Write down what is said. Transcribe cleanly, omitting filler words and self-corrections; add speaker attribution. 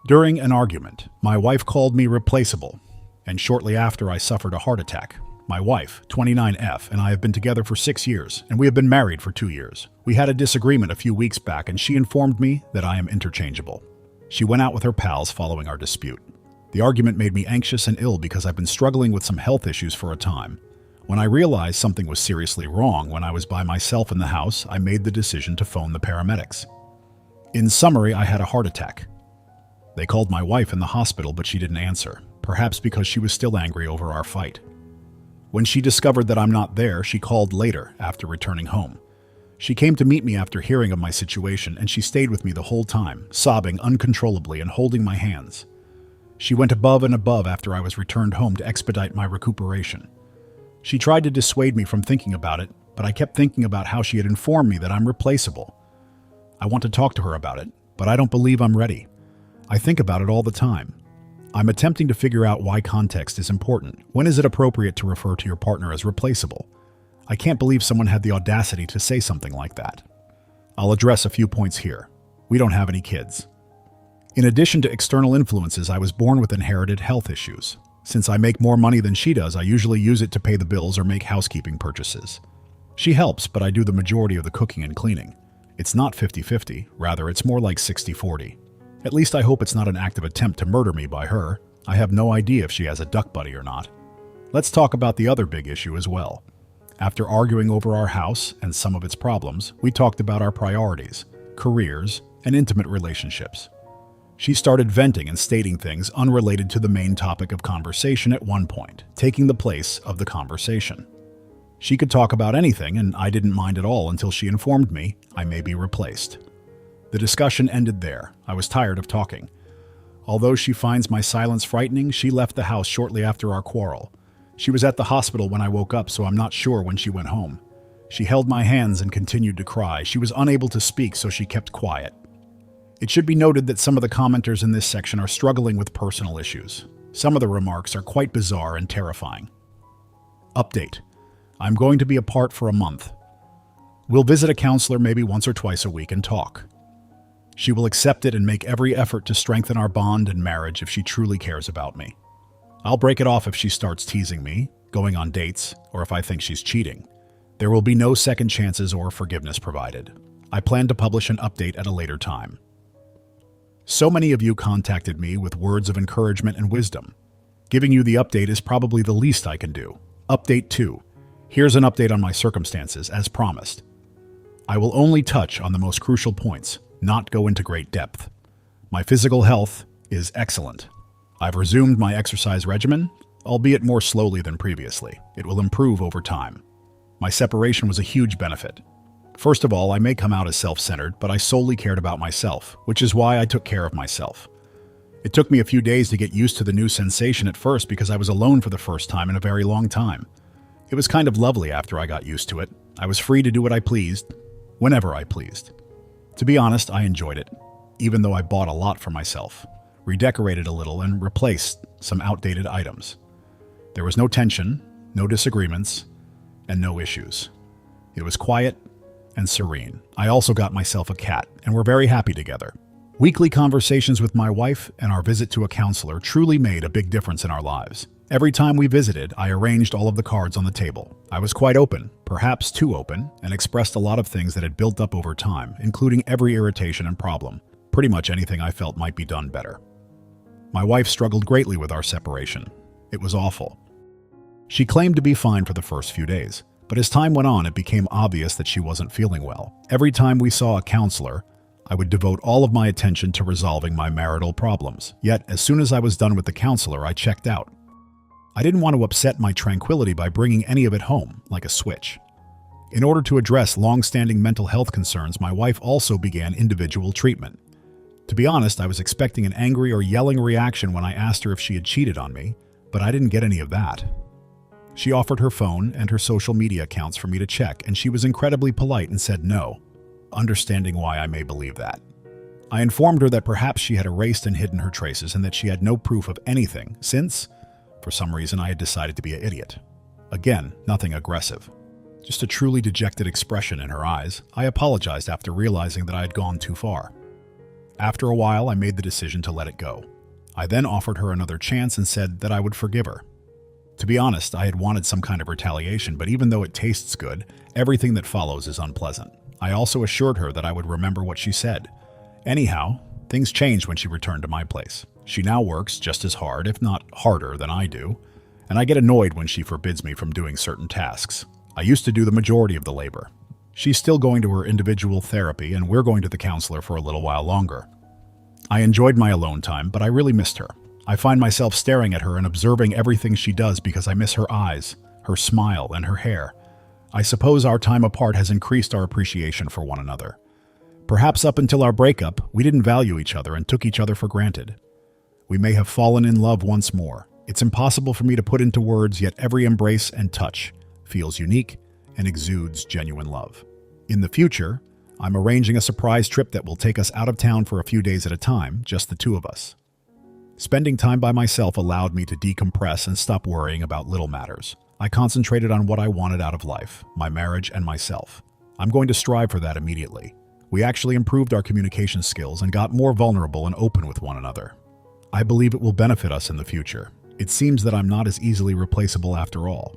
Speaker 1: During an argument, my wife called me replaceable, and shortly after I suffered a heart attack. My wife, 29F, and I have been together for 6 years, and we have been married for 2 years. We had a disagreement a few weeks back, and she informed me that I am interchangeable. She went out with her pals following our dispute. The argument made me anxious and ill because I've been struggling with some health issues for a time. When I realized something was seriously wrong when I was by myself in the house, I made the decision to phone the paramedics. In summary, I had a heart attack. They called my wife in the hospital, but she didn't answer, perhaps because she was still angry over our fight. When she discovered that I'm not there, she called later after returning home. She came to meet me after hearing of my situation, and she stayed with me the whole time, sobbing uncontrollably and holding my hands. She went above and above after I was returned home to expedite my recuperation. She tried to dissuade me from thinking about it, but I kept thinking about how she had informed me that I'm replaceable. I want to talk to her about it, but I don't believe I'm ready. I think about it all the time. I'm attempting to figure out why context is important. When is it appropriate to refer to your partner as replaceable? I can't believe someone had the audacity to say something like that. I'll address a few points here. We don't have any kids. In addition to external influences, I was born with inherited health issues. Since I make more money than she does, I usually use it to pay the bills or make housekeeping purchases. She helps, but I do the majority of the cooking and cleaning. It's not 50-50, rather it's more like 60-40. At least I hope it's not an active attempt to murder me by her. I have no idea if she has a duck buddy or not. Let's talk about the other big issue as well. After arguing over our house and some of its problems, we talked about our priorities, careers, and intimate relationships. She started venting and stating things unrelated to the main topic of conversation at one point, taking the place of the conversation. She could talk about anything, and I didn't mind at all until she informed me I may be replaced. The discussion ended there. I was tired of talking. Although she finds my silence frightening, she left the house shortly after our quarrel. She was at the hospital when I woke up, so I'm not sure when she went home. She held my hands and continued to cry. She was unable to speak, so she kept quiet. It should be noted that some of the commenters in this section are struggling with personal issues. Some of the remarks are quite bizarre and terrifying. Update. I'm going to be apart for a month. We'll visit a counselor maybe once or twice a week and talk. She will accept it and make every effort to strengthen our bond and marriage if she truly cares about me. I'll break it off if she starts teasing me, going on dates, or if I think she's cheating. There will be no second chances or forgiveness provided. I plan to publish an update at a later time. So many of you contacted me with words of encouragement and wisdom. Giving you the update is probably the least I can do. Update 2. Here's an update on my circumstances, as promised. I will only touch on the most crucial points, not go into great depth. My physical health is excellent. I've resumed my exercise regimen, albeit more slowly than previously. It will improve over time. My separation was a huge benefit. First of all, I may come out as self-centered, but I solely cared about myself, which is why I took care of myself. It took me a few days to get used to the new sensation at first because I was alone for the first time in a very long time. It was kind of lovely after I got used to it. I was free to do what I pleased, whenever I pleased. To be honest, I enjoyed it, even though I bought a lot for myself, redecorated a little, and replaced some outdated items. There was no tension, no disagreements, and no issues. It was quiet and serene. I also got myself a cat, and we're very happy together. Weekly conversations with my wife and our visit to a counselor truly made a big difference in our lives. Every time we visited, I arranged all of the cards on the table. I was quite open, perhaps too open, and expressed a lot of things that had built up over time, including every irritation and problem, pretty much anything I felt might be done better. My wife struggled greatly with our separation. It was awful. She claimed to be fine for the first few days, but as time went on, it became obvious that she wasn't feeling well. Every time we saw a counselor, I would devote all of my attention to resolving my marital problems. Yet, as soon as I was done with the counselor, I checked out. I didn't want to upset my tranquility by bringing any of it home, like a switch. In order to address long-standing mental health concerns, my wife also began individual treatment. To be honest, I was expecting an angry or yelling reaction when I asked her if she had cheated on me, but I didn't get any of that. She offered her phone and her social media accounts for me to check, and she was incredibly polite and said no, understanding why I may believe that. I informed her that perhaps she had erased and hidden her traces and that she had no proof of anything since, for some reason, I had decided to be an idiot. Again, nothing aggressive. Just a truly dejected expression in her eyes. I apologized after realizing that I had gone too far. After a while, I made the decision to let it go. I then offered her another chance and said that I would forgive her. To be honest, I had wanted some kind of retaliation, but even though it tastes good, everything that follows is unpleasant. I also assured her that I would remember what she said. Anyhow, things changed when she returned to my place. She now works just as hard, if not harder, than I do, and I get annoyed when she forbids me from doing certain tasks. I used to do the majority of the labor. She's still going to her individual therapy, and we're going to the counselor for a little while longer. I enjoyed my alone time, but I really missed her. I find myself staring at her and observing everything she does because I miss her eyes, her smile, and her hair. I suppose our time apart has increased our appreciation for one another. Perhaps up until our breakup, we didn't value each other and took each other for granted. We may have fallen in love once more. It's impossible for me to put into words, yet every embrace and touch feels unique and exudes genuine love. In the future, I'm arranging a surprise trip that will take us out of town for a few days at a time, just the two of us. Spending time by myself allowed me to decompress and stop worrying about little matters. I concentrated on what I wanted out of life, my marriage and myself. I'm going to strive for that immediately. We actually improved our communication skills and got more vulnerable and open with one another. I believe it will benefit us in the future. It seems that I'm not as easily replaceable after all.